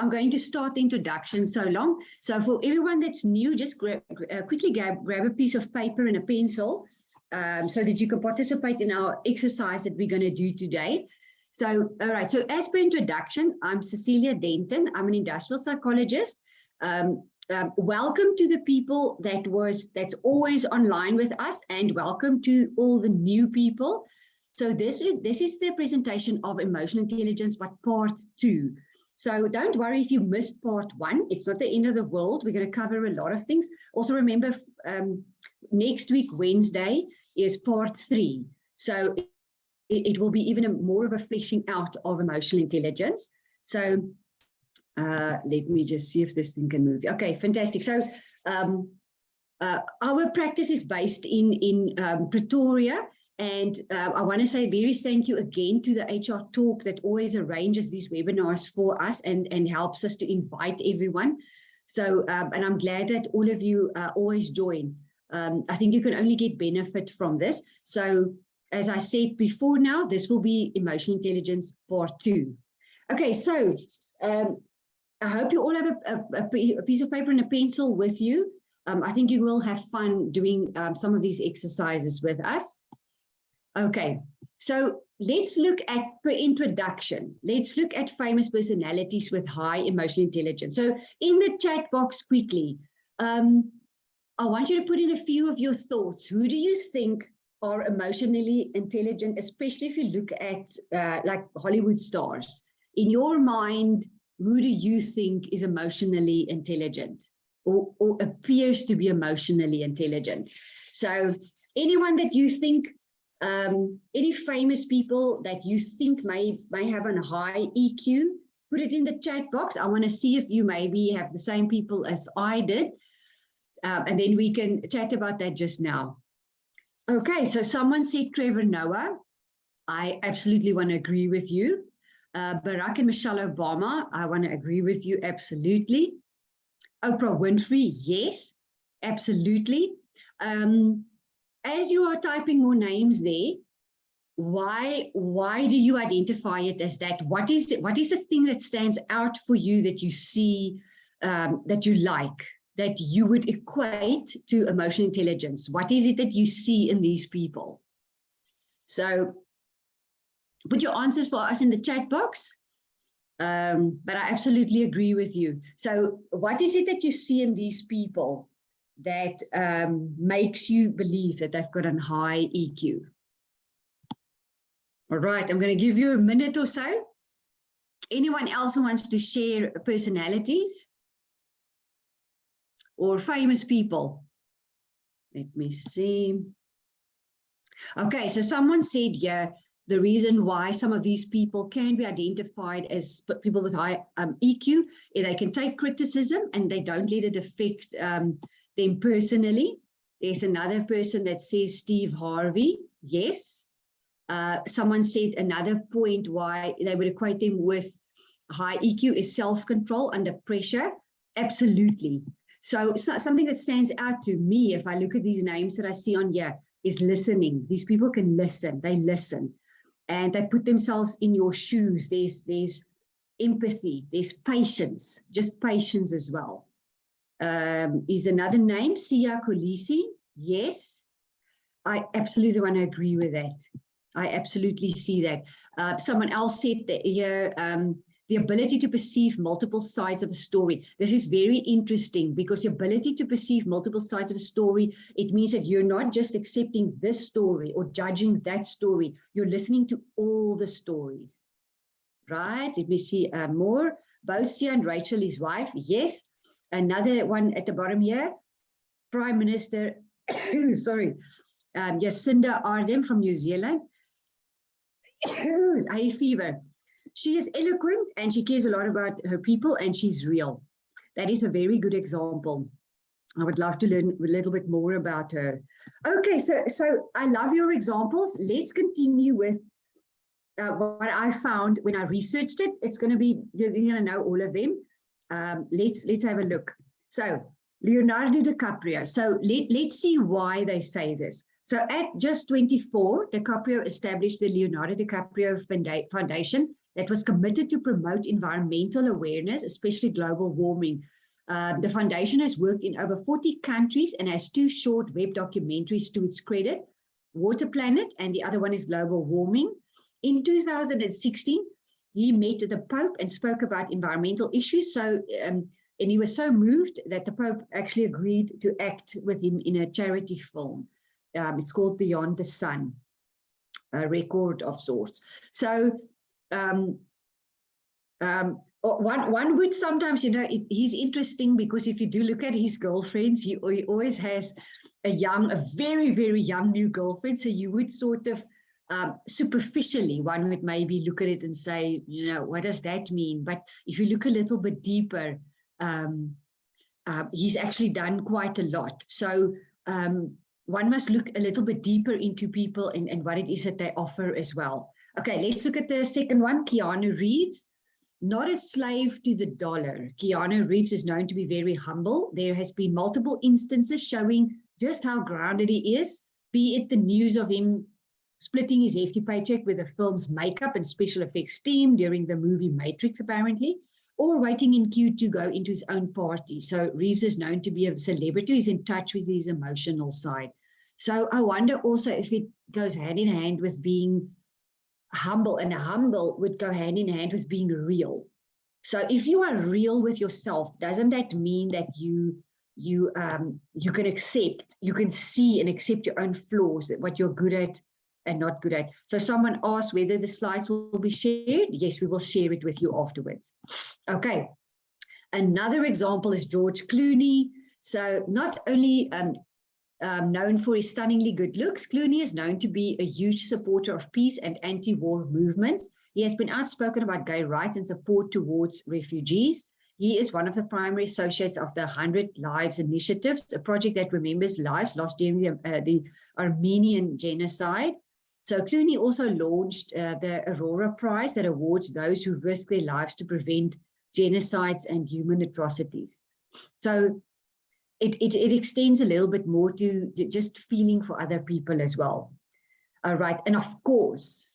I'm going to start the introduction so long. So for everyone that's new, just quickly grab a piece of paper and a pencil so that you can participate in our exercise that we're going to do today. So, all right. So as per introduction, I'm Cecilia Denton. I'm an industrial psychologist. Welcome to the people that's always online with us, and welcome to all the new people. So this is the presentation of emotional intelligence, but part 2. So don't worry if you missed part 1. It's not the end of the world. We're going to cover a lot of things. Also remember, next week, Wednesday, is part 3. So it will be even more of a fleshing out of emotional intelligence. So let me just see if this thing can move. Okay, fantastic. So our practice is based in Pretoria. And I want to say very thank you again to the HR Talk that always arranges these webinars for us and helps us to invite everyone. So, and I'm glad that all of you always join. I think you can only get benefit from this. So, as I said before now, this will be Emotional Intelligence Part 2. Okay, so I hope you all have a piece of paper and a pencil with you. I think you will have fun doing some of these exercises with us. Okay, so let's look at, per introduction, let's look at famous personalities with high emotional intelligence. So in the chat box quickly, I want you to put in a few of your thoughts. Who do you think are emotionally intelligent, especially if you look at like Hollywood stars? In your mind, who do you think is emotionally intelligent or appears to be emotionally intelligent? So anyone that you think, any famous people that you think may have a high EQ, put it in the chat box. I want to see if you maybe have the same people as I did. And then we can chat about that just now. Okay, so someone said Trevor Noah. I absolutely want to agree with you. Barack and Michelle Obama, I want to agree with you, absolutely. Oprah Winfrey, yes, absolutely. As you are typing more names there, why do you identify it as that? What is the thing that stands out for you that you see, that you like, that you would equate to emotional intelligence? What is it that you see in these people? So put your answers for us in the chat box. But I absolutely agree with you. So what is it that you see in these people that makes you believe that they've got a high EQ? All right, I'm going to give you a minute or so. Anyone else who wants to share personalities or famous people? Let me see. Okay, so someone said, yeah, the reason why some of these people can be identified as people with high EQ is they can take criticism and they don't let it affect them personally. There's another person that says Steve Harvey. Yes. Someone said another point why they would equate them with high EQ is self-control under pressure. Absolutely. So it's not something that stands out to me if I look at these names that I see on here is listening. These people can listen. They listen. And they put themselves in your shoes. There's empathy. There's patience. Just patience as well. Is another name, Sia Kolisi? Yes, I absolutely want to agree with that. I absolutely see that. Someone else said that here, the ability to perceive multiple sides of a story. This is very interesting because the ability to perceive multiple sides of a story, it means that you're not just accepting this story or judging that story. You're listening to all the stories, right? Let me see more. Both Sia and Rachel, his wife, yes. Another one at the bottom here, Prime Minister, sorry, Jacinda Ardern from New Zealand. Hay fever. She is eloquent and she cares a lot about her people and she's real. That is a very good example. I would love to learn a little bit more about her. Okay, so I love your examples. Let's continue with what I found when I researched it. It's going to be, you're going to know all of them. Let's have a look. So Leonardo DiCaprio. So let's see why they say this. So at just 24, DiCaprio established the Leonardo DiCaprio Foundation that was committed to promote environmental awareness, especially global warming. The foundation has worked in over 40 countries and has 2 short web documentaries to its credit, Water Planet, and the other one is Global Warming. In 2016, he met the Pope and spoke about environmental issues. And he was so moved that the Pope actually agreed to act with him in a charity film. It's called Beyond the Sun, a record of sorts. So one would sometimes, he's interesting because if you do look at his girlfriends, he always has a very, very young new girlfriend. So you would sort of superficially, one would maybe look at it and say, what does that mean? But if you look a little bit deeper, he's actually done quite a lot. So one must look a little bit deeper into people and what it is that they offer as well. Okay, let's look at the second one, Keanu Reeves. Not a slave to the dollar. Keanu Reeves is known to be very humble. There has been multiple instances showing just how grounded he is, be it the news of him splitting his hefty paycheck with the film's makeup and special effects team during the movie Matrix, apparently, or waiting in queue to go into his own party. So Reeves is known to be a celebrity. He's in touch with his emotional side. So I wonder also if it goes hand in hand with being humble, and humble would go hand in hand with being real. So if you are real with yourself, doesn't that mean that you can accept, you can see and accept your own flaws, what you're good at and not good at? So someone asked whether the slides will be shared. Yes, we will share it with you afterwards. Okay. Another example is George Clooney. So not only known for his stunningly good looks, Clooney is known to be a huge supporter of peace and anti-war movements. He has been outspoken about gay rights and support towards refugees. He is one of the primary associates of the 100 Lives Initiatives, a project that remembers lives lost during the Armenian genocide. So Clooney also launched the Aurora Prize that awards those who risk their lives to prevent genocides and human atrocities. So it extends a little bit more to just feeling for other people as well. All right. And of course,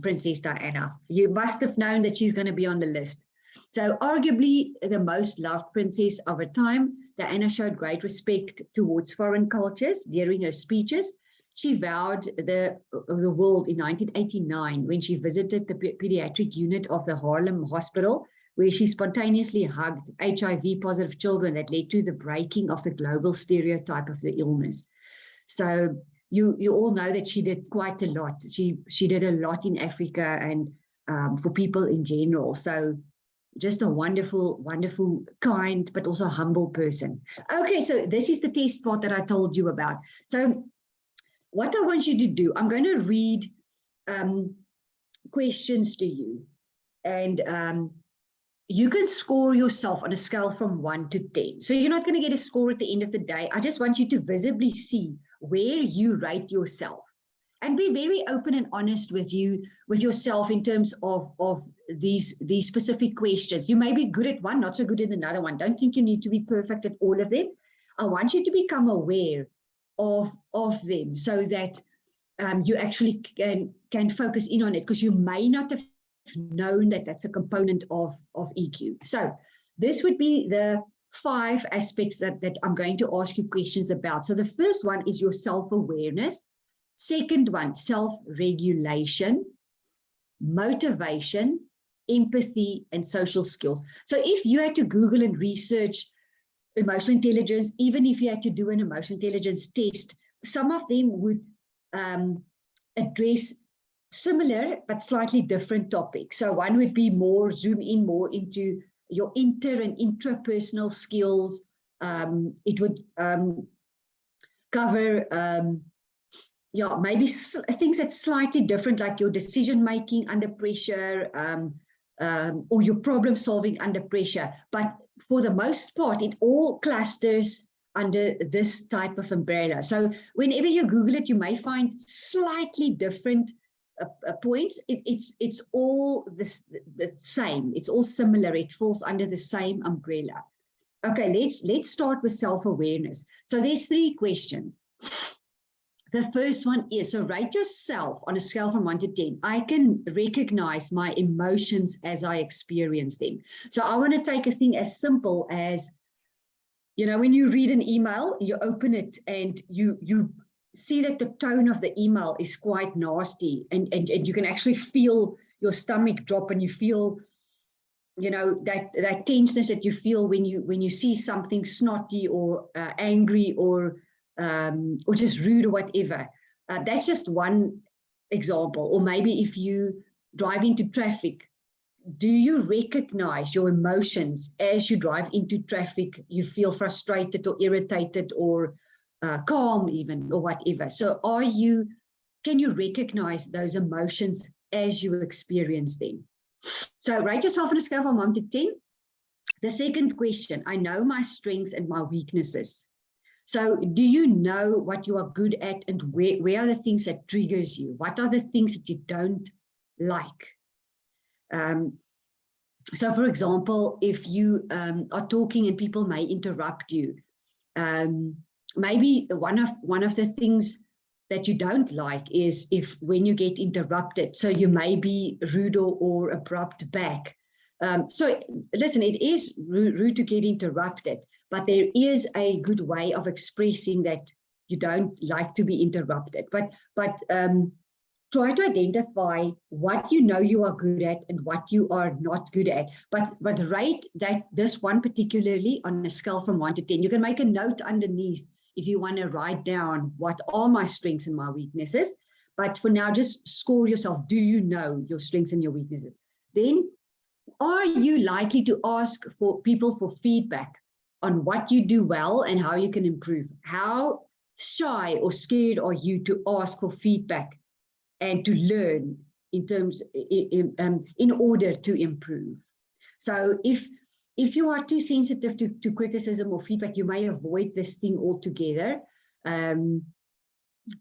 Princess Diana, you must have known that she's going to be on the list. So arguably the most loved princess of her time, Diana showed great respect towards foreign cultures during her speeches. She vowed the world in 1989 when she visited the pediatric unit of the Harlem Hospital, where she spontaneously hugged HIV-positive children that led to the breaking of the global stereotype of the illness. So you all know that she did quite a lot. She did a lot in Africa and for people in general. So just a wonderful, wonderful, kind, but also humble person. Okay, so this is the test part that I told you about. So what I want you to do, I'm going to read questions to you. And you can score yourself on a scale from 1 to 10. So you're not going to get a score at the end of the day. I just want you to visibly see where you rate yourself. And be very open and honest with yourself in terms of these specific questions. You may be good at one, not so good at another one. Don't think you need to be perfect at all of them. I want you to become aware of them so that you actually can focus in on it, because you may not have known that that's a component of EQ. So this would be the 5 aspects that I'm going to ask you questions about. So the first one is your self-awareness. Second one, self-regulation, motivation, empathy, and social skills. So if you had to Google and research emotional intelligence, even if you had to do an emotional intelligence test, some of them would address similar but slightly different topics. So one would be zoom in more into your inter and intrapersonal skills. It would cover maybe things that's slightly different, like your decision making under pressure, or your problem solving under pressure. But for the most part, it all clusters under this type of umbrella. So whenever you Google it, you may find slightly different points. It's all the same. It's all similar. It falls under the same umbrella. Okay, let's start with self-awareness. So there's 3 questions. The first one is, so rate yourself on a scale from 1 to 10. I can recognize my emotions as I experience them. So I want to take a thing as simple as, you know, when you read an email, you open it and you see that the tone of the email is quite nasty, and you can actually feel your stomach drop, and you feel, you know, that tenseness that you feel when you see something snotty or angry or just rude or whatever. That's just one example. Or maybe if you drive into traffic, do you recognize your emotions as you drive into traffic? You feel frustrated or irritated or calm even, or whatever. So can you recognize those emotions as you experience them? So rate yourself on a scale from 1 to 10. The second question, I know my strengths and my weaknesses. So do you know what you are good at, and where are the things that triggers you? What are the things that you don't like? So for example, if you are talking and people may interrupt you, maybe one of the things that you don't like is if when you get interrupted, so you may be rude or abrupt back. So listen, it is rude to get interrupted, but there is a good way of expressing that you don't like to be interrupted. But try to identify what you know you are good at and what you are not good at. But rate that this one particularly on a scale from 1 to 10. You can make a note underneath if you want to write down what are my strengths and my weaknesses. But for now, just score yourself. Do you know your strengths and your weaknesses? Then, are you likely to ask for people for feedback on what you do well and how you can improve? How shy or scared are you to ask for feedback and to learn in order to improve? So if you are too sensitive to criticism or feedback, you may avoid this thing altogether.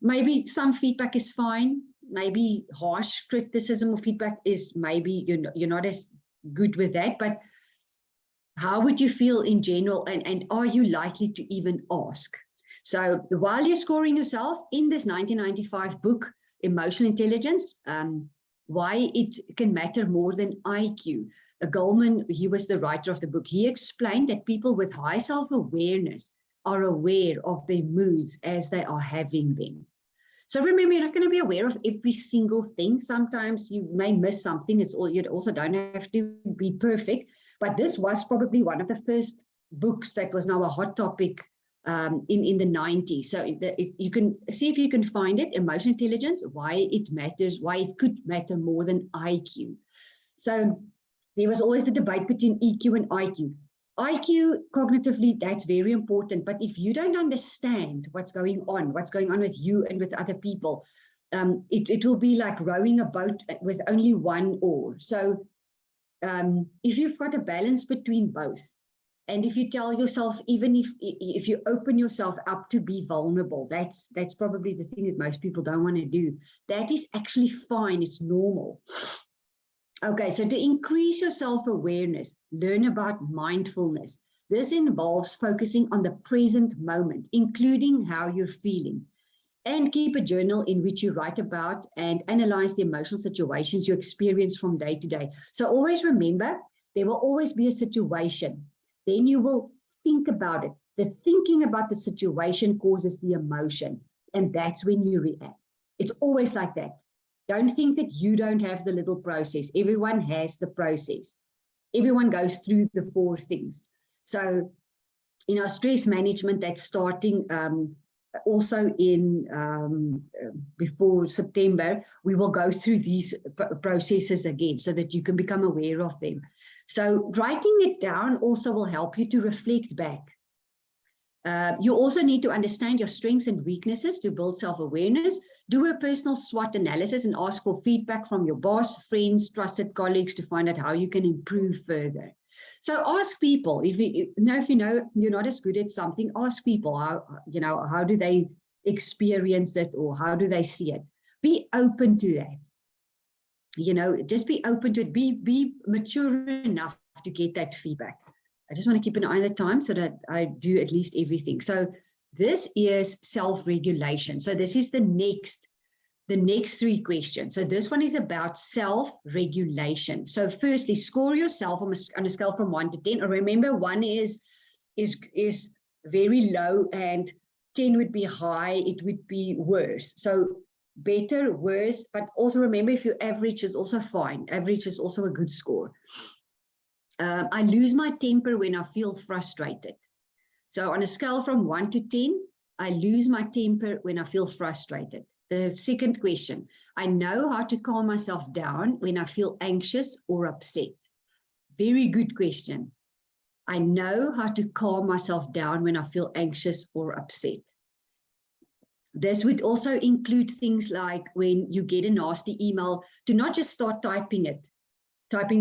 Maybe some feedback is fine. Maybe harsh criticism or feedback is maybe you're not as good with that. But how would you feel in general? And are you likely to even ask? So while you're scoring yourself in this 1995 book, Emotional Intelligence, why it can matter more than IQ. Goleman, he was the writer of the book. He explained that people with high self-awareness are aware of their moods as they are having them. So remember, you're not going to be aware of every single thing. Sometimes you may miss something. You also don't have to be perfect. But this was probably one of the first books that was now a hot topic in the 90s. So you can see if you can find it, Emotional Intelligence, why it matters, why it could matter more than IQ. So there was always the debate between EQ and IQ. IQ, cognitively, that's very important. But if you don't understand what's going on with you and with other people, it will be like rowing a boat with only one oar. So if you've got a balance between both, and if you tell yourself, even if you open yourself up to be vulnerable, that's probably the thing that most people don't want to do. That is actually fine. It's normal. Okay, so to increase your self-awareness, learn about mindfulness. This involves focusing on the present moment, including how you're feeling. And keep a journal in which you write about and analyze the emotional situations you experience from day to day. So always remember, there will always be a situation. Then you will think about it. The thinking about the situation causes the emotion, and that's when you react. It's always like that. Don't think that you don't have the little process. Everyone has the process. Everyone goes through the 4 things. So in our stress management, that's starting also in before September, we will go through these processes again so that you can become aware of them. So writing it down also will help you to reflect back. You also need to understand your strengths and weaknesses to build self-awareness. Do a personal SWOT analysis and ask for feedback from your boss, friends, trusted colleagues to find out how you can improve further. So ask people, if you know you're not as good at something, ask people how do they experience it, or how do they see it. Be open to that. Just be open to it. Be mature enough to get that feedback. I just want to keep an eye on the time so that I do at least everything. So This is self-regulation. So this is the next 3 questions. So this one is about self-regulation. So firstly, score yourself on a scale from 1 to 10. Remember, 1 is very low and 10 would be high, it would be worse. So better, worse, but also remember, if you average, it's also fine. Average is also a good score. I lose my temper when I feel frustrated. So on a scale from 1 to 10, I lose my temper when I feel frustrated. The second question, I know how to calm myself down when I feel anxious or upset. Very good question. I know how to calm myself down when I feel anxious or upset. This would also include things like when you get a nasty email, to not just start typing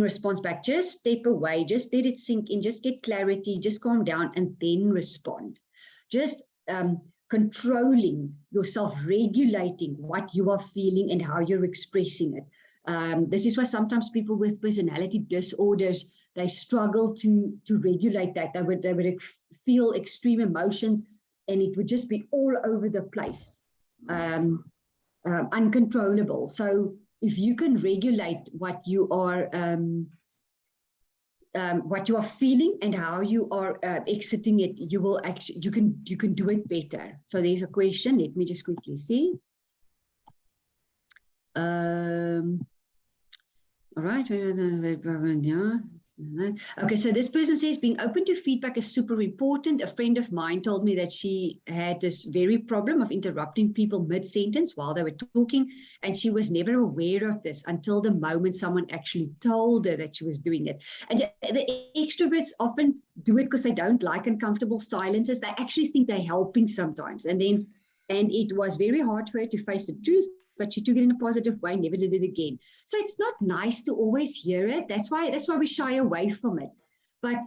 response back, just step away, just let it sink in, just get clarity, just calm down and then respond. Just controlling yourself, regulating what you are feeling and how you're expressing it. This is why sometimes people with personality disorders, they struggle to regulate that. They would feel extreme emotions and it would just be all over the place, uncontrollable. So if you can regulate what you are feeling and how you are exiting it, you will actually, you can do it better. So there's a question. Let me just quickly see. All right. Yeah. Okay, so this person says being open to feedback is super important. A friend of mine told me that she had this very problem of interrupting people mid-sentence while they were talking, and she was never aware of this until the moment someone actually told her that she was doing it. And the extroverts often do it because they don't like uncomfortable silences. They actually think they're helping sometimes. And it was very hard for her to face the truth, but she took it in a positive way, never did it again. So it's not nice to always hear it. That's why we shy away from it. But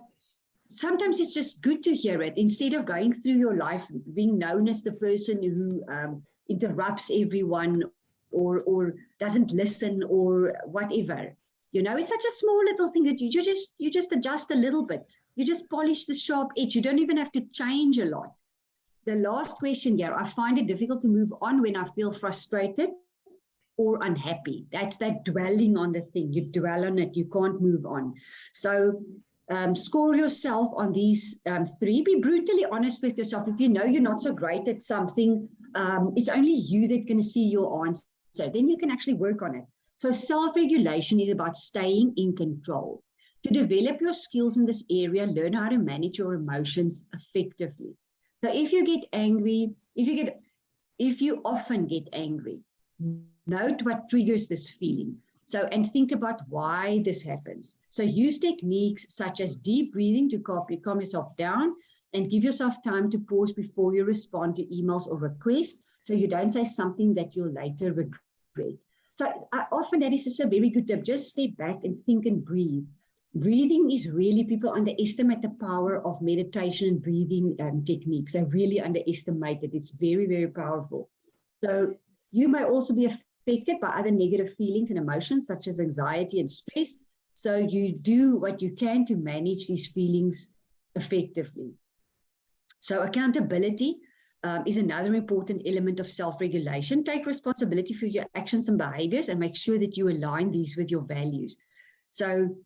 sometimes it's just good to hear it instead of going through your life being known as the person who interrupts everyone or doesn't listen or whatever. You know, it's such a small little thing that you just adjust a little bit. You just polish the sharp edge. You don't even have to change a lot. The last question here, I find it difficult to move on when I feel frustrated or unhappy. That's that dwelling on the thing. You dwell on it, you can't move on. So score yourself on these 3. Be brutally honest with yourself. If you know you're not so great at something, it's only you that's going to see your answer. Then you can actually work on it. So self-regulation is about staying in control. To develop your skills in this area, learn how to manage your emotions effectively. So if you get angry, if you often get angry, note what triggers this feeling. So, and think about why this happens. So use techniques such as deep breathing to calm yourself down and give yourself time to pause before you respond to emails or requests, so you don't say something that you'll later regret. So often that is just a very good tip. Just step back and think and breathe. Breathing is really, people underestimate the power of meditation and breathing techniques. They really underestimate it. It's very, very powerful. So you may also be affected by other negative feelings and emotions such as anxiety and stress. So you do what you can to manage these feelings effectively. So accountability is another important element of self-regulation. Take responsibility for your actions and behaviors and make sure that you align these with your values. So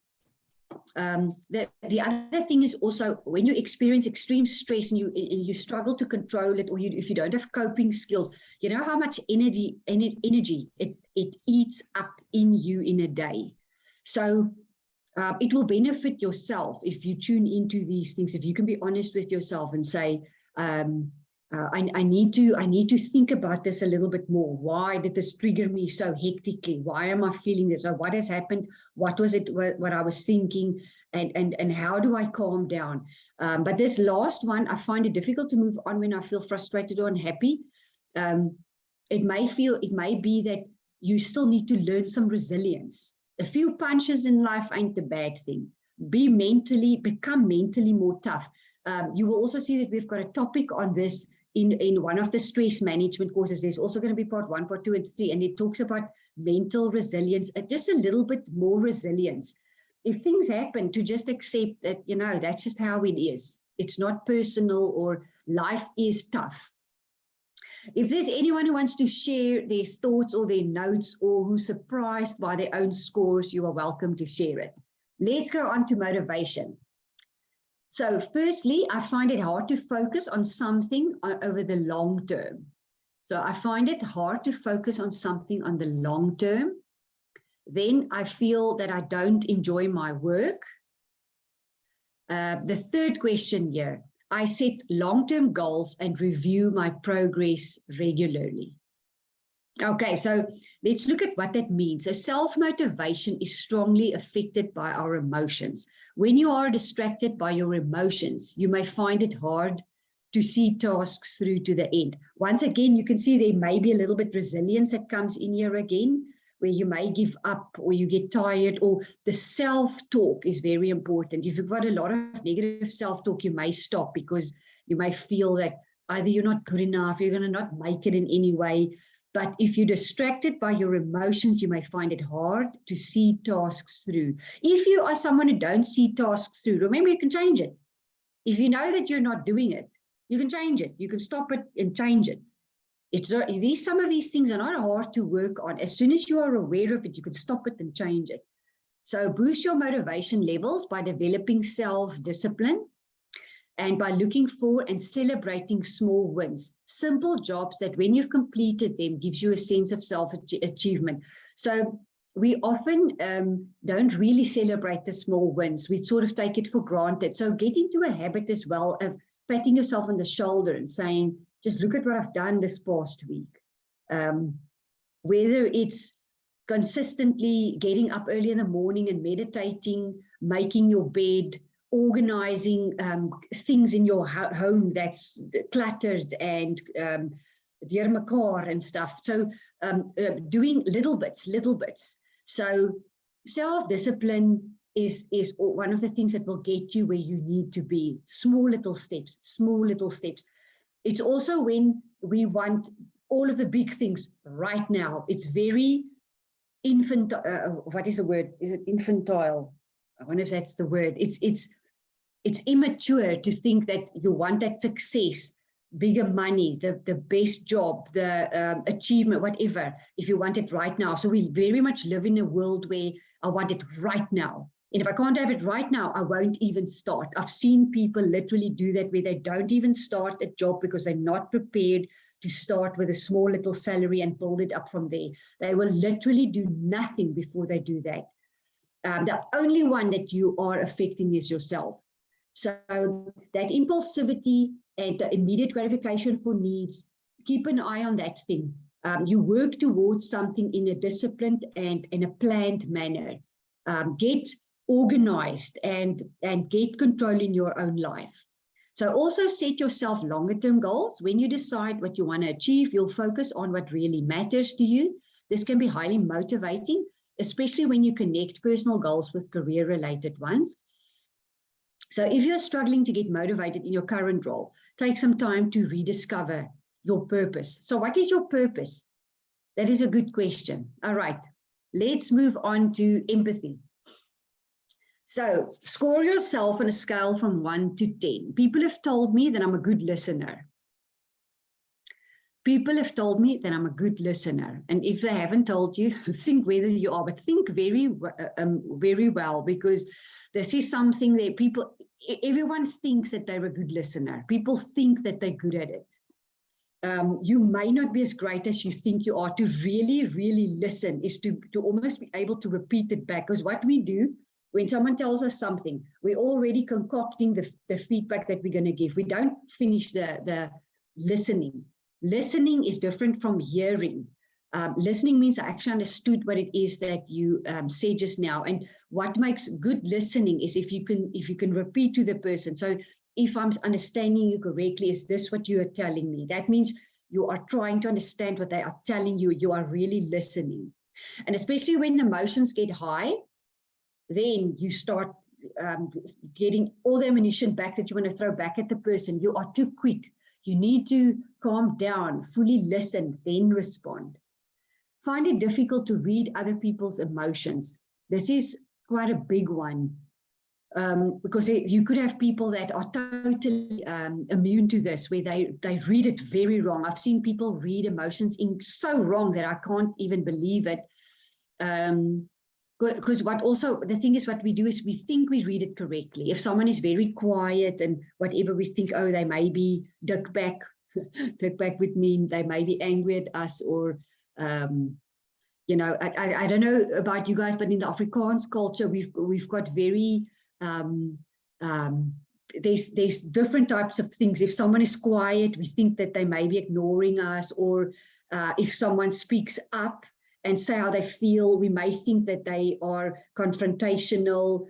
the other thing is also when you experience extreme stress and you struggle to control it, or if you don't have coping skills, you know how much energy it eats up in you in a day. So it will benefit yourself if you tune into these things. If you can be honest with yourself and say, I need to think about this a little bit more. Why did this trigger me so hectically? Why am I feeling this? Or what has happened? What was it, what I was thinking? And how do I calm down? But this last one, I find it difficult to move on when I feel frustrated or unhappy. It may be that you still need to learn some resilience. A few punches in life ain't a bad thing. Become mentally more tough. You will also see that we've got a topic on this in one of the stress management courses. There's also going to be part 1, part 2, and 3, and it talks about mental resilience, just a little bit more resilience. If things happen, to just accept that, you know, that's just how it is. It's not personal, or life is tough. If there's anyone who wants to share their thoughts or their notes, or who's surprised by their own scores, you are welcome to share it. Let's go on to motivation. So firstly, I find it hard to focus on something over the long term. So I find it hard to focus on something on the long term. Then I feel that I don't enjoy my work. The third question here, I set long-term goals and review my progress regularly. Okay, so let's look at what that means. So self-motivation is strongly affected by our emotions. When you are distracted by your emotions, you may find it hard to see tasks through to the end. Once again, you can see there may be a little bit resilience that comes in here again, where you may give up, or you get tired, or the self-talk is very important. If you've got a lot of negative self-talk, you may stop, because you may feel that either you're not good enough, you're going to not make it in any way. But if you're distracted by your emotions, you may find it hard to see tasks through. If you are someone who don't see tasks through, remember, you can change it. If you know that you're not doing it, you can change it. You can stop it and change it. Some of these things are not hard to work on. As soon as you are aware of it, you can stop it and change it. So boost your motivation levels by developing self-discipline, and by looking for and celebrating small wins. Simple jobs that when you've completed them gives you a sense of self-achievement. So we often don't really celebrate the small wins. We sort of take it for granted. So get into a habit as well of patting yourself on the shoulder and saying, just look at what I've done this past week. Whether it's consistently getting up early in the morning and meditating, making your bed, organizing things in your home that's cluttered and deurmekaar and stuff. So doing little bits. So self-discipline is one of the things that will get you where you need to be. Small little steps. It's also when we want all of the big things right now. It's very infantile. What is the word? Is it infantile? I wonder if that's the word. It's immature to think that you want that success, bigger money, the best job, the achievement, whatever, if you want it right now. So we very much live in a world where I want it right now. And if I can't have it right now, I won't even start. I've seen people literally do that, where they don't even start a job because they're not prepared to start with a small little salary and build it up from there. They will literally do nothing before they do that. The only one that you are affecting is yourself. So that impulsivity and the immediate gratification for needs, keep an eye on that thing. You work towards something in a disciplined and in a planned manner. Get organized and get control in your own life. So also set yourself longer term goals. When you decide what you want to achieve, you'll focus on what really matters to you. This can be highly motivating, especially when you connect personal goals with career related ones. So if you're struggling to get motivated in your current role, take some time to rediscover your purpose. So what is your purpose? That is a good question. All right, let's move on to empathy. So score yourself on a scale from 1 to 10. People have told me that I'm a good listener. People have told me that I'm a good listener. And if they haven't told you, think whether you are, but think very well, because this is something that everyone thinks that they're a good listener. People think that they're good at it. You may not be as great as you think you are. To really, really listen is to almost be able to repeat it back. Because what we do, when someone tells us something, we're already concocting the feedback that we're going to give. We don't finish the listening. Listening is different from hearing. Listening means I actually understood what it is that you said just now. And what makes good listening is if you can repeat to the person. So if I'm understanding you correctly, is this what you are telling me? That means you are trying to understand what they are telling you. You are really listening. And especially when emotions get high, then you start getting all the ammunition back that you want to throw back at the person. You are too quick. You need to calm down, fully listen, then respond. Find it difficult to read other people's emotions. This is quite a big one. because you could have people that are totally immune to this, where they read it very wrong. I've seen people read emotions in so wrong that I can't even believe it. Because the thing is, what we do is we think we read it correctly. If someone is very quiet and whatever, we think, oh, they may be dik back. Dik back would mean they may be angry at us, or you know, I don't know about you guys, but in the Afrikaans culture, we've got very there's different types of things. If someone is quiet, we think that they may be ignoring us, or if someone speaks up and say how they feel, we may think that they are confrontational.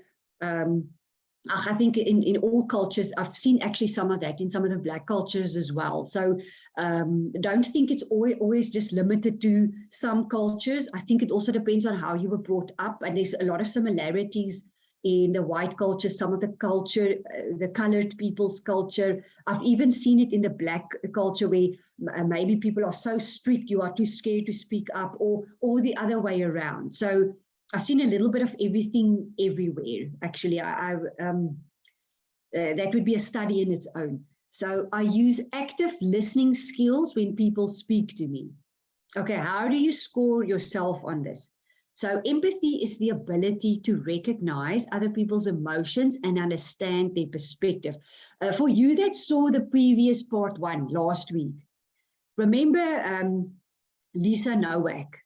I think in all cultures, I've seen actually some of that in some of the Black cultures as well. So don't think it's always just limited to some cultures. I think it also depends on how you were brought up, and there's a lot of similarities in the white culture, some of the culture, the colored people's culture. I've even seen it in the Black culture, where maybe people are so strict, you are too scared to speak up, or the other way around. So I've seen a little bit of everything everywhere. Actually, that would be a study in its own. So I use active listening skills when people speak to me. Okay, how do you score yourself on this? So empathy is the ability to recognize other people's emotions and understand their perspective. For you that saw the previous part 1 last week, remember Lisa Nowak?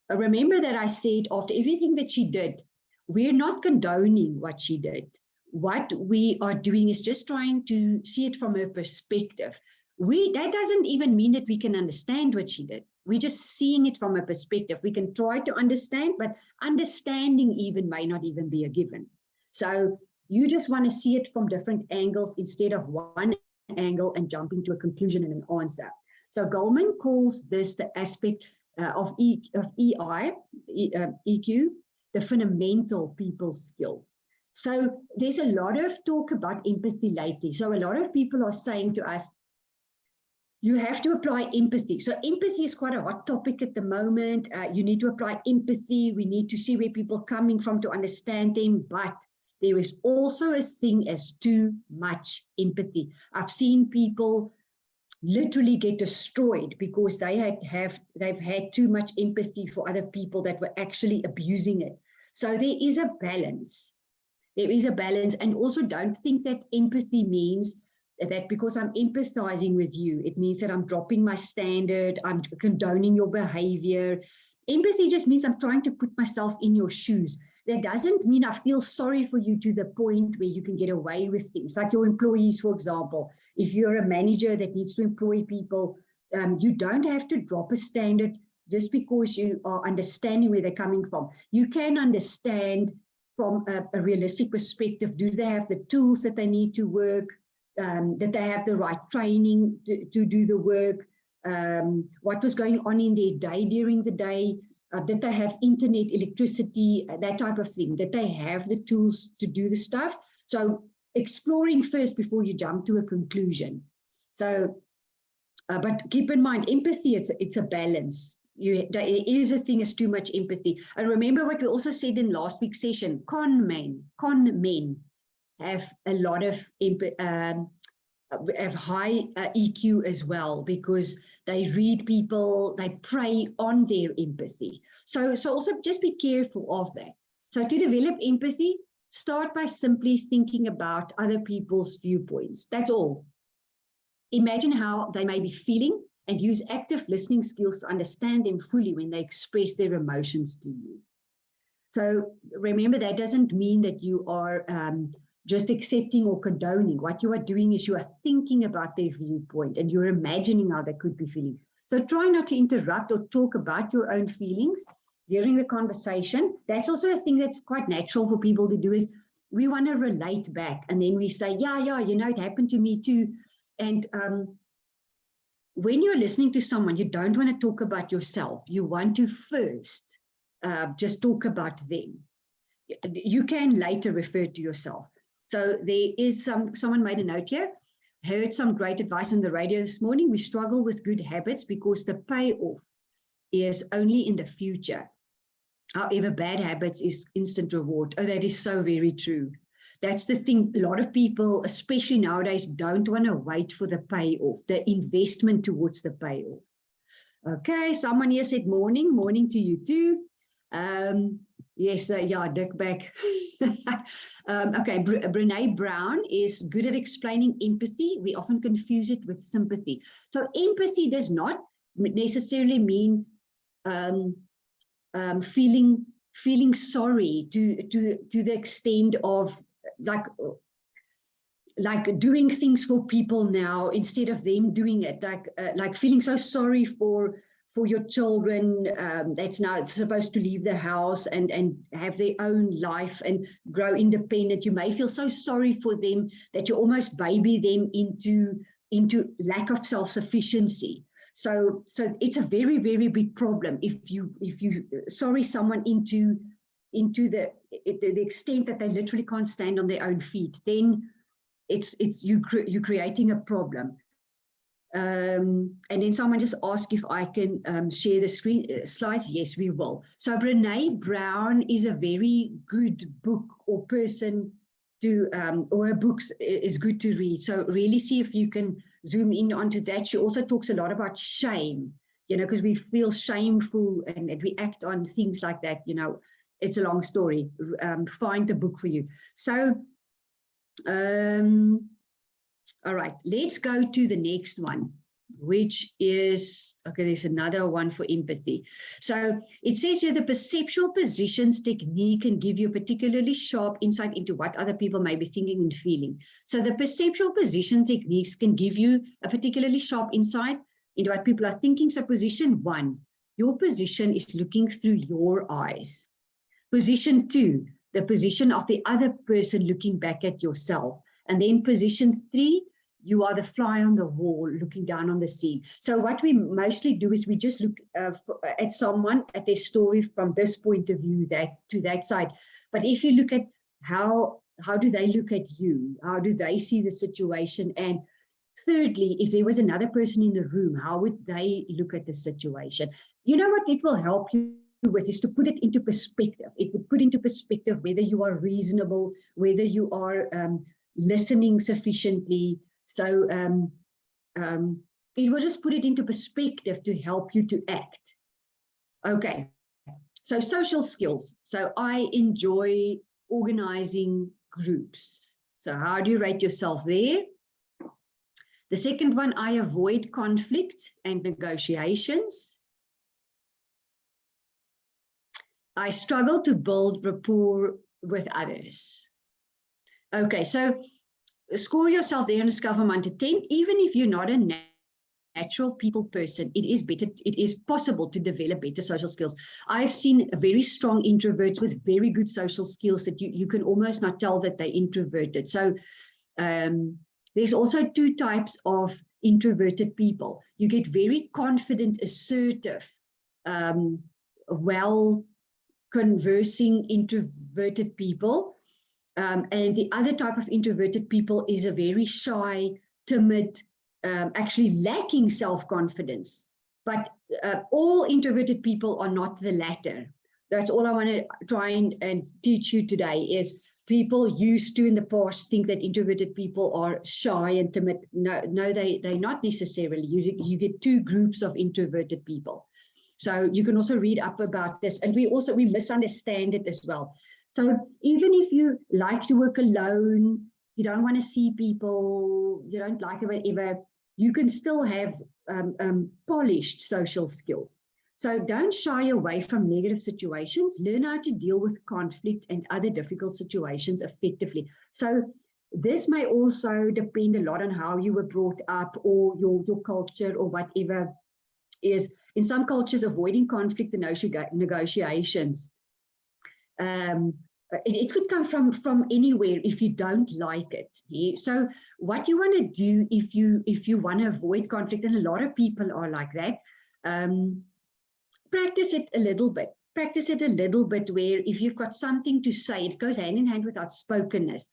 Remember that I said after everything that she did, we're not condoning what she did. What we are doing is just trying to see it from her perspective. That doesn't even mean that we can understand what she did. We're just seeing it from a perspective. We can try to understand, but understanding even may not even be a given. So you just want to see it from different angles instead of one angle and jumping to a conclusion and an answer. So Goleman calls this the aspect of EQ, the fundamental people skill. So there's a lot of talk about empathy lately. So a lot of people are saying to us, you have to apply empathy. So empathy is quite a hot topic at the moment. You need to apply empathy. We need to see where people are coming from to understand them. But there is also a thing as too much empathy. I've seen people literally get destroyed because they've had too much empathy for other people that were actually abusing it. So there is a balance. There is a balance. And also don't think that empathy means that because I'm empathizing with you, it means that I'm dropping my standard, I'm condoning your behavior. Empathy just means I'm trying to put myself in your shoes. That doesn't mean I feel sorry for you to the point where you can get away with things, like your employees, for example. If you're a manager that needs to employ people, you don't have to drop a standard just because you are understanding where they're coming from. You can understand from a realistic perspective, do they have the tools that they need to work? That they have the right training to do the work, what was going on in their day during the day, that they have internet, electricity, that type of thing, that they have the tools to do the stuff. So exploring first before you jump to a conclusion. So, but keep in mind, empathy, it's a balance. There is a thing as too much empathy. And remember what we also said in last week's session, con men have a lot of have high EQ as well, because they read people, they prey on their empathy. So also just be careful of that. So to develop empathy, start by simply thinking about other people's viewpoints. That's all. Imagine how they may be feeling and use active listening skills to understand them fully when they express their emotions to you. So remember, that doesn't mean that you are just accepting or condoning. What you are doing is you are thinking about their viewpoint and you're imagining how they could be feeling. So try not to interrupt or talk about your own feelings during the conversation. That's also a thing that's quite natural for people to do, is we want to relate back. And then we say, yeah, you know, it happened to me too. And when you're listening to someone, you don't want to talk about yourself. You want to first just talk about them. You can later refer to yourself. So there is someone made a note here, heard some great advice on the radio this morning. We struggle with good habits because the payoff is only in the future. However, bad habits is instant reward. Oh, that is so very true. that's the thing. A lot of people, especially nowadays, don't want to wait for the payoff, the investment towards the payoff. Okay, someone here said morning to you too. Yes, yeah, Dick back. Okay, Brene Brown is good at explaining empathy. We often confuse it with sympathy. So empathy does not necessarily mean feeling sorry to the extent of like doing things for people now instead of them doing it, like feeling so sorry for your children that's now supposed to leave the house and have their own life and grow independent. You may feel so sorry for them that you almost baby them into lack of self-sufficiency. So it's a very, very big problem if you sorry someone into the extent that they literally can't stand on their own feet. Then you're creating a problem. And then someone just asked if I can share the screen slides. Yes, we will. So Brene Brown is a very good book or person to, or her books is good to read. So really see if you can zoom in onto that. She also talks a lot about shame, because we feel shameful and we act on things like that. It's a long story. Find the book for you. So, all right, let's go to the next one, which is, okay, there's another one for empathy. So it says here, the perceptual positions technique can give you particularly sharp insight into what other people may be thinking and feeling. So the perceptual position techniques can give you a particularly sharp insight into what people are thinking. So position 1, your position is looking through your eyes. Position 2, the position of the other person looking back at yourself. And then position 3, you are the fly on the wall looking down on the scene. So what we mostly do is we just look at someone, at their story from this point of view, to that side. But if you look at how do they look at you? How do they see the situation? And thirdly, if there was another person in the room, how would they look at the situation? You know what it will help you with is to put it into perspective. It would put into perspective whether you are reasonable, whether you are listening sufficiently. So it will just put it into perspective to help you to act. Okay, so social skills. So I enjoy organizing groups. So how do you rate yourself there? The second one, I avoid conflict and negotiations. I struggle to build rapport with others. Okay, so score yourself there on a scale from 1 to 10. Even if you're not a natural people person, it is possible to develop better social skills. I've seen very strong introverts with very good social skills that you can almost not tell that they're introverted. So there's also 2 types of introverted people. You get very confident, assertive, well conversing introverted people. And the other type of introverted people is a very shy, timid, actually lacking self-confidence. But all introverted people are not the latter. That's all I want to try and teach you today is people used to in the past think that introverted people are shy and timid. No, they're not necessarily. You get 2 groups of introverted people. So you can also read up about this. And we misunderstand it as well. So even if you like to work alone, you don't want to see people, you don't like it, whatever, you can still have polished social skills. So don't shy away from negative situations. Learn how to deal with conflict and other difficult situations effectively. So this may also depend a lot on how you were brought up or your culture or whatever is. In some cultures, avoiding conflict and negotiations. It could come from anywhere if you don't like it. Yeah? So what you want to do if you want to avoid conflict, and a lot of people are like that, practice it a little bit. Practice it a little bit where if you've got something to say, it goes hand in hand with outspokenness.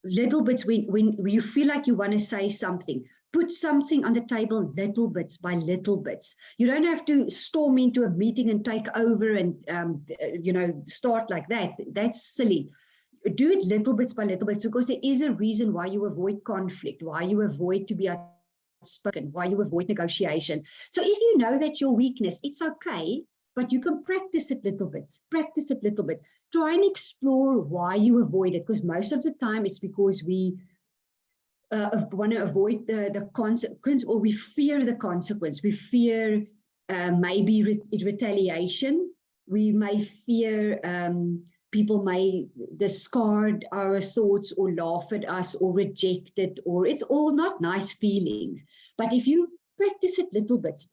Little bits when you feel like you want to say something. Put something on the table little bits by little bits. You don't have to storm into a meeting and take over and, start like that. That's silly. do it little bits by little bits, because there is a reason why you avoid conflict, why you avoid to be outspoken, why you avoid negotiations. So if you know that's your weakness, it's okay, but you can practice it little bits, Try and explore why you avoid it, because most of the time it's because we want to avoid the consequence, or we fear the consequence. We fear maybe retaliation. We may fear people may discard our thoughts or laugh at us or reject it, or it's all not nice feelings. But if you practice it little bits,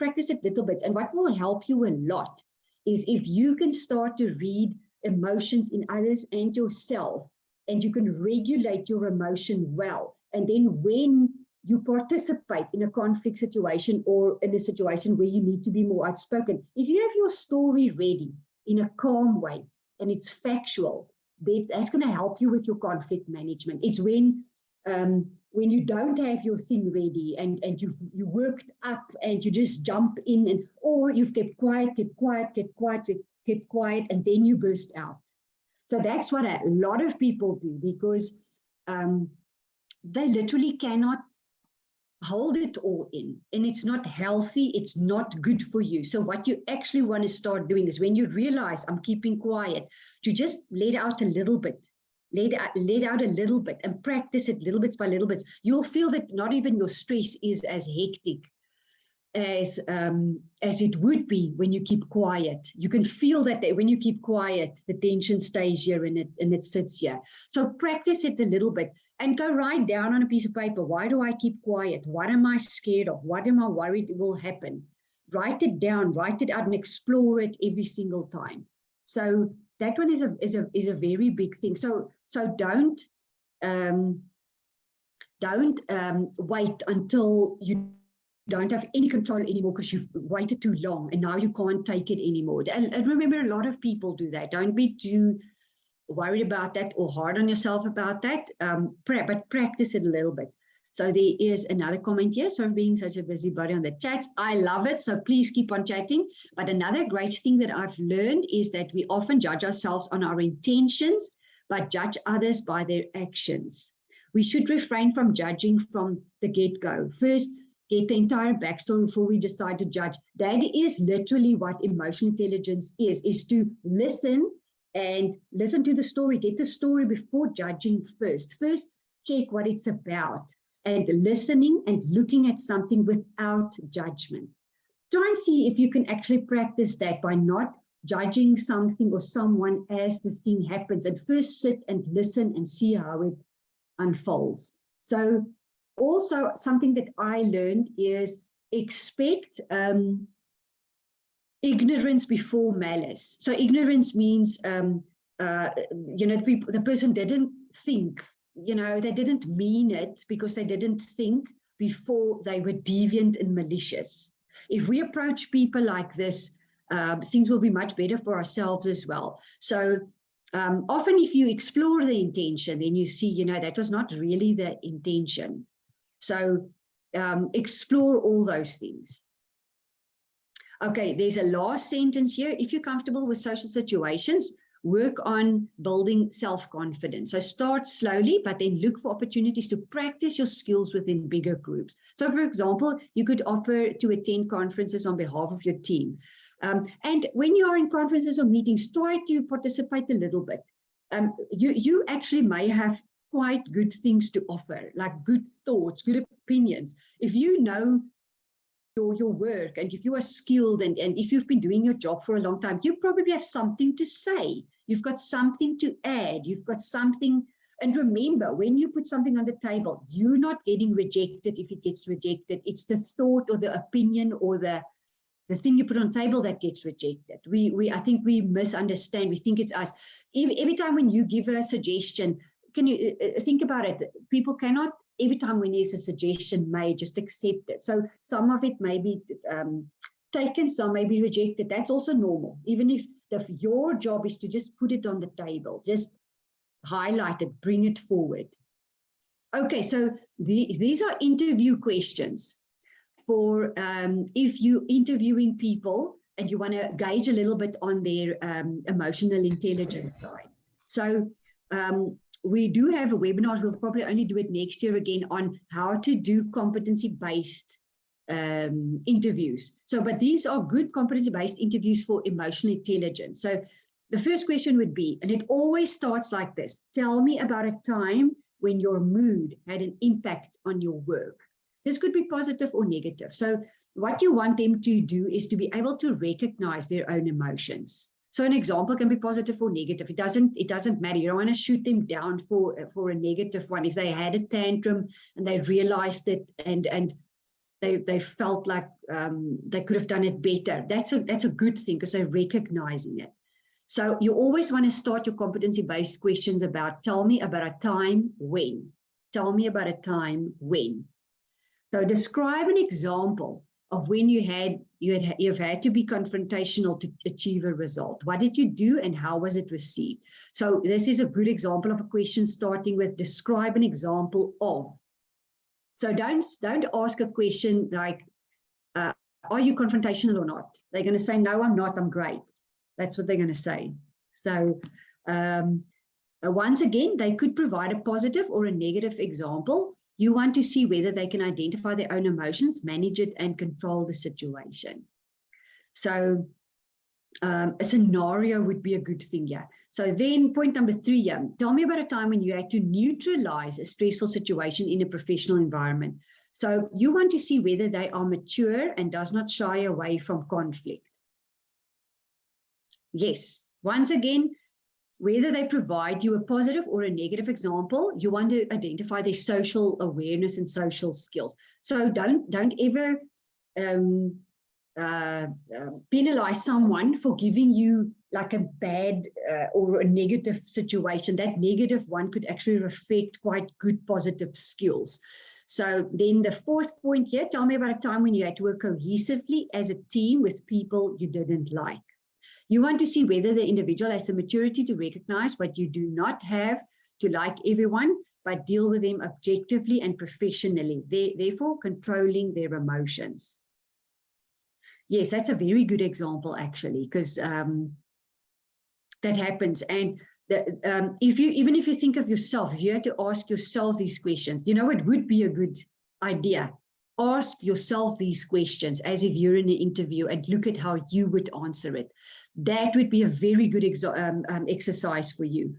and what will help you a lot is if you can start to read emotions in others and yourself, and you can regulate your emotion well. And then when you participate in a conflict situation or in a situation where you need to be more outspoken, if you have your story ready in a calm way and it's factual, that's going to help you with your conflict management. It's when you don't have your thing ready and you worked up and you just jump in, or you've kept quiet, and then you burst out. So that's what a lot of people do, because they literally cannot hold it all in, and it's not healthy, it's not good for you. So what you actually want to start doing is, when you realize I'm keeping quiet, to just let out a little bit, let out a little bit, and practice it little bits by little bits. You'll feel that not even your stress is as hectic as it would be when you keep quiet. You can feel that when you keep quiet, the tension stays here and it sits here. So practice it a little bit and go write down on a piece of paper, why do I keep quiet? What am I scared of? What am I worried will happen? Write it down, write it out, and explore it every single time. So that one is a very big thing. So don't wait until you don't have any control anymore because you've waited too long and now you can't take it anymore. And remember, a lot of people do that. Don't be too worried about that or hard on yourself about that, but practice it a little bit. So there is another comment here. So being such a busybody on the chats, I love it. So please keep on chatting. But another great thing that I've learned is that we often judge ourselves on our intentions, but judge others by their actions. We should refrain from judging from the get-go. First, get the entire backstory before we decide to judge. That is literally what emotional intelligence is to listen and listen to the story, get the story before judging first. First, check what it's about and listening and looking at something without judgment. Try and see if you can actually practice that by not judging something or someone as the thing happens, and first sit and listen and see how it unfolds. So also, something that I learned is expect ignorance before malice. So ignorance means, the person didn't think, they didn't mean it because they didn't think before they were deviant and malicious. If we approach people like this, things will be much better for ourselves as well. So often if you explore the intention, then you see, that was not really the intention. So explore all those things. Okay, there's a last sentence here. If you're comfortable with social situations, work on building self-confidence. So start slowly, but then look for opportunities to practice your skills within bigger groups. So for example, you could offer to attend conferences on behalf of your team. And when you are in conferences or meetings, try to participate a little bit. You actually may have quite good things to offer, like good thoughts, good opinions. If you know your work and if you are skilled and if you've been doing your job for a long time, you probably have something to say. You've got something to add. You've got something. And remember, when you put something on the table, you're not getting rejected if it gets rejected. It's the thought or the opinion or the thing you put on the table that gets rejected. I think we misunderstand. We think it's us. Every time when you give a suggestion, can you think about it? People cannot, every time when there's a suggestion made, just accept it. So some of it may be taken, some may be rejected. That's also normal. Even if your job is to just put it on the table, just highlight it, bring it forward. Okay, so these are interview questions for if you're interviewing people and you want to gauge a little bit on their emotional intelligence side. So we do have a webinar. We'll probably only do it next year again on how to do competency-based interviews. So, but these are good competency-based interviews for emotional intelligence. So the first question would be, and it always starts like this: tell me about a time when your mood had an impact on your work. This could be positive or negative. So what you want them to do is to be able to recognize their own emotions. So an example can be positive or negative. It doesn't matter. You don't want to shoot them down for a negative one. If they had a tantrum and they realized it and they felt like they could have done it better, that's a good thing because they're recognizing it. So you always want to start your competency-based questions about, tell me about a time when. Tell me about a time when. So describe an example of when you've had to be confrontational to achieve a result. What did you do and how was it received? So this is a good example of a question starting with describe an example of. So don't ask a question like, are you confrontational or not? They're going to say, no, I'm not, I'm great. That's what they're going to say. So once again, they could provide a positive or a negative example. You want to see whether they can identify their own emotions, manage it, and control the situation. So a scenario would be a good thing, yeah. So then point number 3, tell me about a time when you had to neutralize a stressful situation in a professional environment. So you want to see whether they are mature and does not shy away from conflict. Yes, once again, whether they provide you a positive or a negative example, you want to identify their social awareness and social skills. So don't ever penalize someone for giving you like a bad or a negative situation. That negative one could actually reflect quite good positive skills. So then the 4th point here, tell me about a time when you had to work cohesively as a team with people you didn't like. You want to see whether the individual has the maturity to recognize what you do not have to like everyone, but deal with them objectively and professionally, therefore controlling their emotions. Yes, that's a very good example, actually, because that happens. And even if you think of yourself, if you had to ask yourself these questions, you know, it would be a good idea. Ask yourself these questions as if you're in an interview and look at how you would answer it. That would be a very good exercise for you.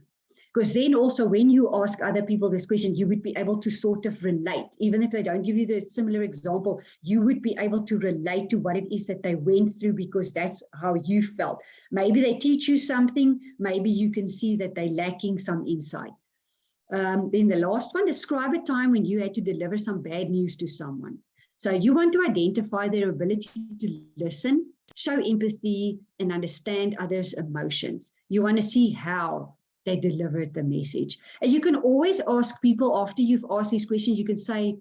Because then also when you ask other people this question, you would be able to sort of relate. Even if they don't give you the similar example, you would be able to relate to what it is that they went through because that's how you felt. Maybe they teach you something, maybe you can see that they're lacking some insight. Then the last one, describe a time when you had to deliver some bad news to someone. So you want to identify their ability to listen, show empathy, and understand others' emotions. You want to see how they delivered the message. And you can always ask people after you've asked these questions, you can say,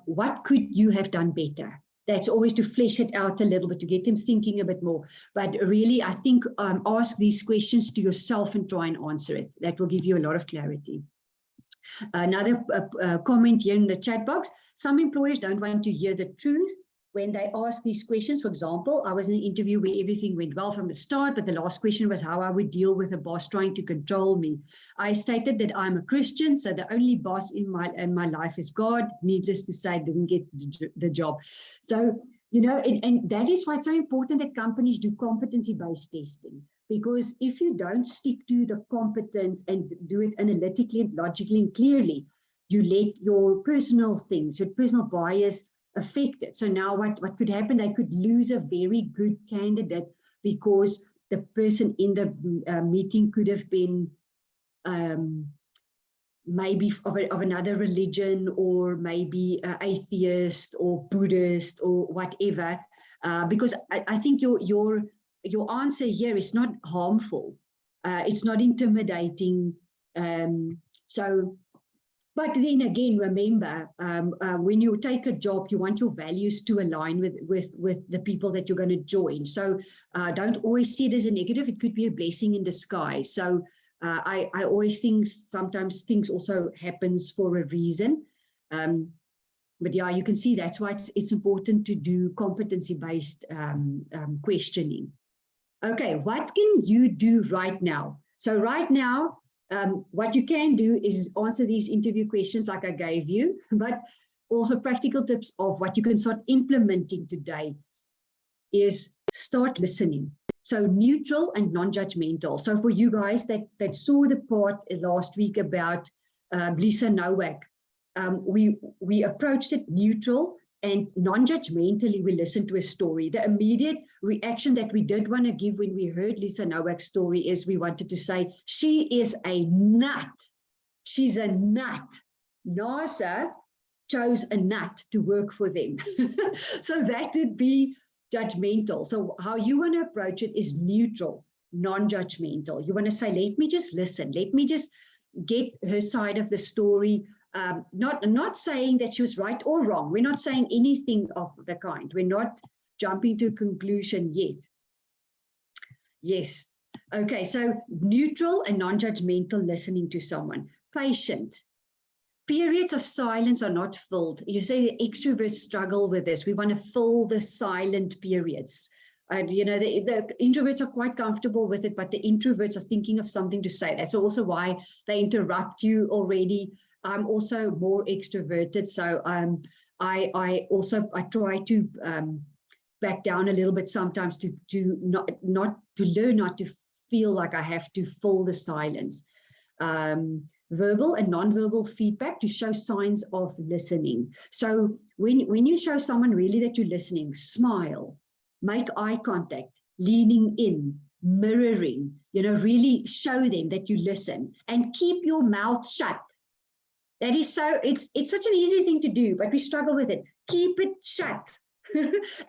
what could you have done better? That's always to flesh it out a little bit, to get them thinking a bit more. But really, I think ask these questions to yourself and try and answer it. That will give you a lot of clarity. Another comment here in the chat box, some employers don't want to hear the truth when they ask these questions. For example, I was in an interview where everything went well from the start, but the last question was how I would deal with a boss trying to control me. I stated that I'm a Christian, so the only boss in my life is God. Needless to say, I didn't get the job. So, you know, and that is why it's so important that companies do competency-based testing. Because if you don't stick to the competence and do it analytically and logically and clearly, you let your personal things, your personal bias affect it. So now what could happen? They could lose a very good candidate because the person in the meeting could have been maybe of another religion, or maybe atheist or Buddhist or whatever. Because I think your answer here is not harmful. It's not intimidating. But then again, remember, when you take a job, you want your values to align with the people that you're going to join. So don't always see it as a negative. It could be a blessing in disguise. So I always think sometimes things also happens for a reason. But yeah, you can see that's why it's important to do competency-based questioning. Okay, what can you do right now? So right now, What you can do is answer these interview questions like I gave you, but also practical tips of what you can start implementing today is start listening. So neutral and non-judgmental. So for you guys that saw the part last week about Lisa Nowak, we approached it neutral and non-judgmentally. We listened to a story. The immediate reaction that we did want to give when we heard Lisa Nowak's story is we wanted to say, she is a nut. She's a nut. NASA chose a nut to work for them. So that would be judgmental. So how you want to approach it is neutral, non-judgmental. You want to say, let me just listen. Let me just get her side of the story. Not saying that she was right or wrong. We're not saying anything of the kind. We're not jumping to a conclusion yet. Yes. Okay, so neutral and non-judgmental listening to someone. Patient. Periods of silence are not filled. You say the extroverts struggle with this. We want to fill the silent periods. And you know, the introverts are quite comfortable with it, but the introverts are thinking of something to say. That's also why they interrupt you already. I'm also more extroverted, so I try to back down a little bit sometimes to learn not to feel like I have to fill the silence. Verbal and non-verbal feedback to show signs of listening. So when you show someone really that you're listening, smile, make eye contact, leaning in, mirroring, you know, really show them that you listen and keep your mouth shut. That is so, it's such an easy thing to do, but we struggle with it. Keep it shut.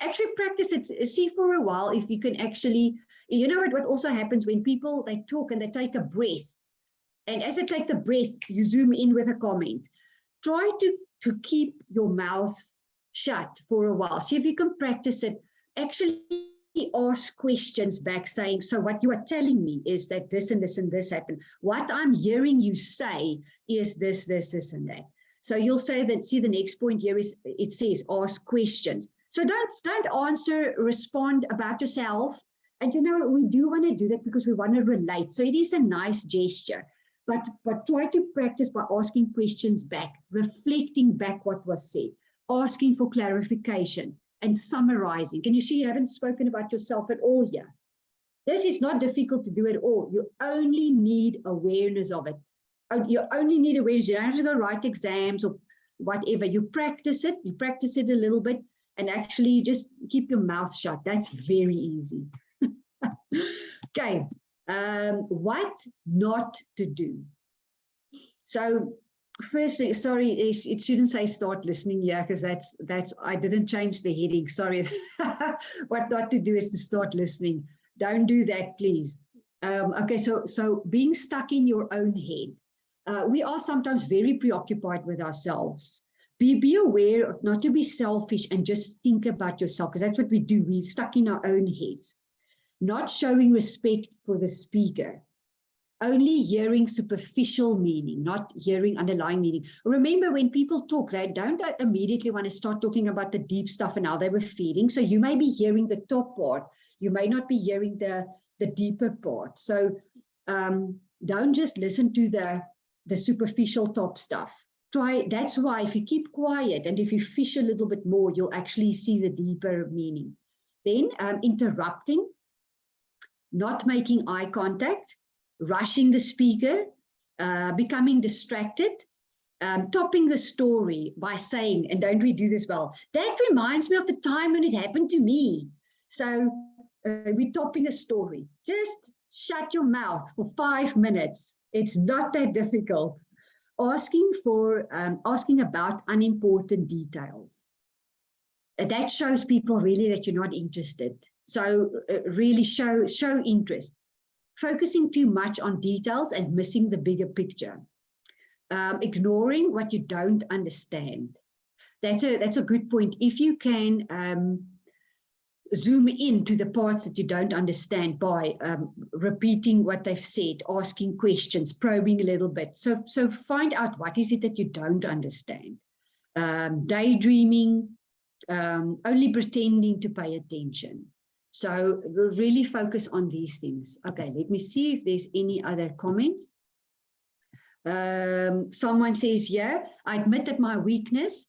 Actually practice it. See for a while if you can actually, you know what also happens when people, they talk and they take a breath. And as they take the breath, you zoom in with a comment. Try to keep your mouth shut for a while. See if you can practice it. Actually ask questions back saying, so what you are telling me is that this and this and this happened. What I'm hearing you say is this, this, this, and that. So you'll say that, see the next point here is, it says ask questions. So don't answer, respond about yourself. And you know, we do want to do that because we want to relate. So it is a nice gesture. But try to practice by asking questions back, reflecting back what was said, asking for clarification and summarizing. Can you see you haven't spoken about yourself at all here? This is not difficult to do at all. You only need awareness of it. You only need awareness. You don't have to go write exams or whatever. You practice it a little bit and actually just keep your mouth shut. That's very easy. Okay. What not to do. So firstly, sorry, it shouldn't say start listening here because that's I didn't change the heading. Sorry. What not to do is to start listening. Don't do that, please. Okay, so being stuck in your own head. We are sometimes very preoccupied with ourselves. Be aware of not to be selfish and just think about yourself, because that's what we do. We're stuck in our own heads. Not showing respect for the speaker, only hearing superficial meaning, not hearing underlying meaning. Remember, when people talk, they don't immediately want to start talking about the deep stuff and how they were feeling. So you may be hearing the top part. You may not be hearing the deeper part. So don't just listen to the superficial top stuff. That's why if you keep quiet and if you fish a little bit more, you'll actually see the deeper meaning. Then interrupting, not making eye contact, rushing the speaker, becoming distracted, topping the story by saying, and don't we do this well? That reminds me of the time when it happened to me. So we're topping the story. Just shut your mouth for 5 minutes. It's not that difficult. Asking about unimportant details. That shows people really that you're not interested. So really show interest. Focusing too much on details and missing the bigger picture. Ignoring what you don't understand. That's a good point. If you can zoom in to the parts that you don't understand by repeating what they've said, asking questions, probing a little bit. So find out what is it that you don't understand. Daydreaming, only pretending to pay attention. So we'll really focus on these things. Okay, let me see if there's any other comments. Someone says, yeah, I admit that my weakness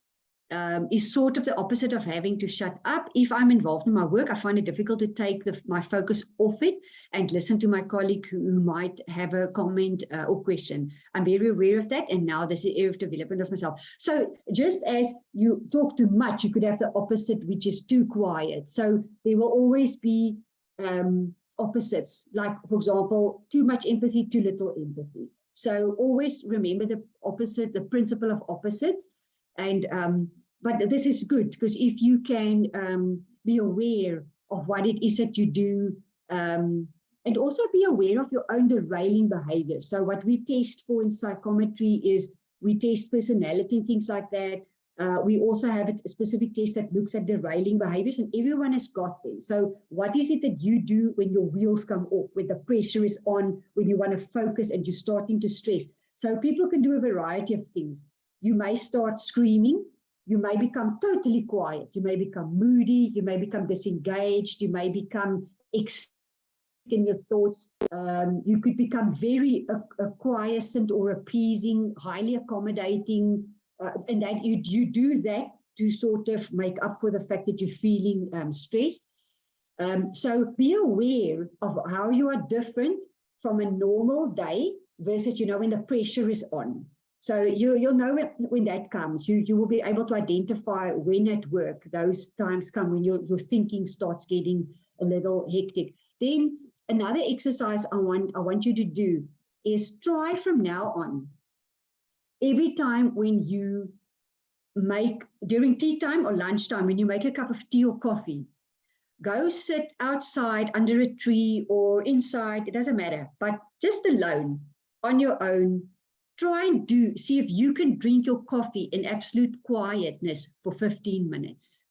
is sort of the opposite of having to shut up. If I'm involved in my work, I find it difficult to take my focus off it and listen to my colleague who might have a comment or question. I'm very aware of that, and now there's the area of development of myself. So just as you talk too much, you could have the opposite, which is too quiet. So there will always be opposites, like, for example, too much empathy, too little empathy. So always remember the opposite, the principle of opposites. And but this is good, because if you can be aware of what it is that you do, and also be aware of your own derailing behavior. So what we test for in psychometry is we test personality and things like that. We also have a specific test that looks at derailing behaviors, and everyone has got them. So what is it that you do when your wheels come off, when the pressure is on, when you want to focus and you're starting to stress? So people can do a variety of things. You may start screaming. You may become totally quiet. You may become moody. You may become disengaged. You may become in your thoughts. You could become very quiescent or appeasing, highly accommodating, and that you do that to sort of make up for the fact that you're feeling stressed. So be aware of how you are different from a normal day versus, when the pressure is on. So you'll know when that comes. You will be able to identify when at work those times come when your thinking starts getting a little hectic. Then another exercise I want you to do is try from now on, every time when you make, during tea time or lunchtime, when you make a cup of tea or coffee, go sit outside under a tree or inside, it doesn't matter, but just alone, on your own. Try and see if you can drink your coffee in absolute quietness for 15 minutes.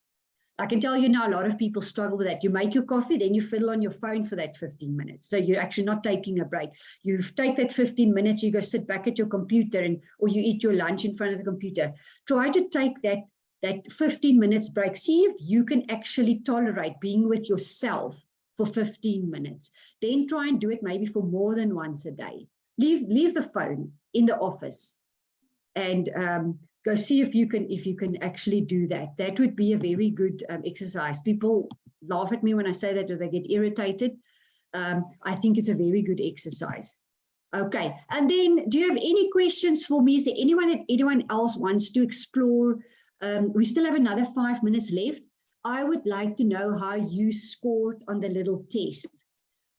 I can tell you now, a lot of people struggle with that. You make your coffee, then you fiddle on your phone for that 15 minutes. So you're actually not taking a break. You take that 15 minutes, you go sit back at your computer, or you eat your lunch in front of the computer. Try to take that 15 minutes break. See if you can actually tolerate being with yourself for 15 minutes. Then try and do it maybe for more than once a day. Leave the phone in the office and go see if you can actually do that. That would be a very good exercise. People laugh at me when I say that, or they get irritated. I think it's a very good exercise. Okay, and then do you have any questions for me? Is there anyone else wants to explore? We still have another 5 minutes left. I would like to know how you scored on the little test.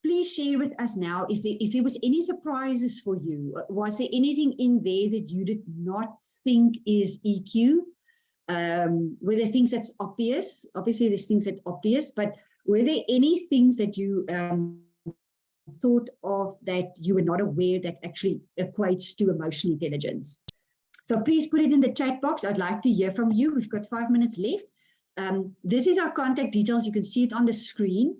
Please share with us now if there was any surprises for you. Was there anything in there that you did not think is EQ? Were there things that's obvious? Obviously, there's things that are obvious, but were there any things that you thought of that you were not aware that actually equates to emotional intelligence? So please put it in the chat box. I'd like to hear from you. We've got 5 minutes left. This is our contact details. You can see it on the screen.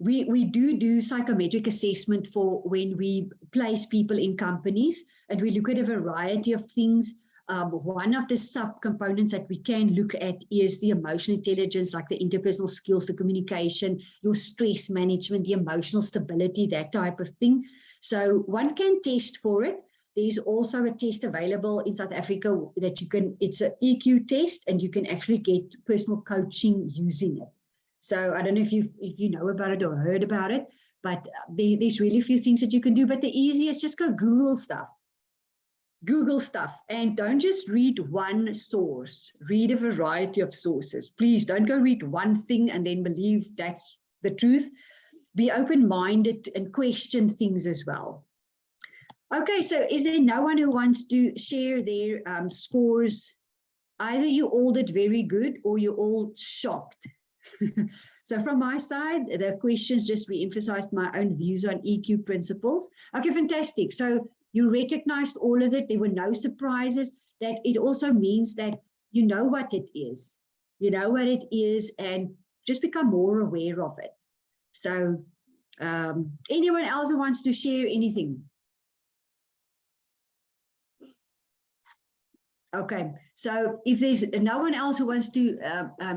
We do psychometric assessment for when we place people in companies, and we look at a variety of things. One of the sub-components that we can look at is the emotional intelligence, like the interpersonal skills, the communication, your stress management, the emotional stability, that type of thing. So one can test for it. There's also a test available in South Africa that it's an EQ test, and you can actually get personal coaching using it. So I don't know if you know about it or heard about it, but there's really a few things that you can do. But the easiest, just go Google stuff. Google stuff, and don't just read one source. Read a variety of sources. Please don't go read one thing and then believe that's the truth. Be open-minded and question things as well. Okay, so is there no one who wants to share their scores? Either you all did very good or you're all shocked. So from my side, the questions just re-emphasized my own views on EQ principles. Okay, fantastic. So you recognized all of it. There were no surprises. That it also means that you know what it is. You know what it is, and just become more aware of it. So anyone else who wants to share anything? Okay, so if there's no one else who wants to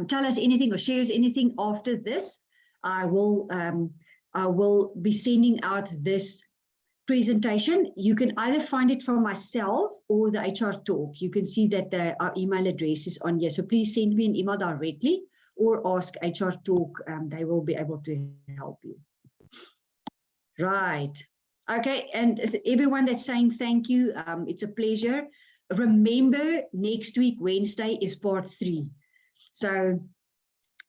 tell us anything or shares anything after this, I will be sending out this presentation, you can either find it from myself or the HR Talk. You can see that our email address is on here. So please send me an email directly or ask HR Talk. They will be able to help you. Right. Okay. And everyone that's saying thank you, it's a pleasure. Remember, next week, Wednesday, is part 3. So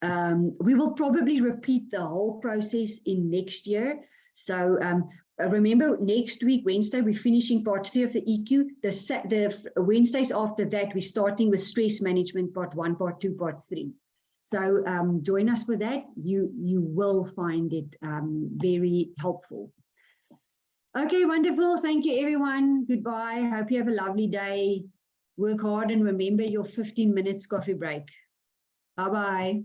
we will probably repeat the whole process in next year. So remember, next week, Wednesday, we're finishing part 3 of the EQ. The Wednesdays after that, we're starting with stress management, part 1, part 2, part 3. So join us for that. You will find it very helpful. Okay, wonderful. Thank you, everyone. Goodbye. Hope you have a lovely day. Work hard and remember your 15 minutes coffee break. Bye-bye.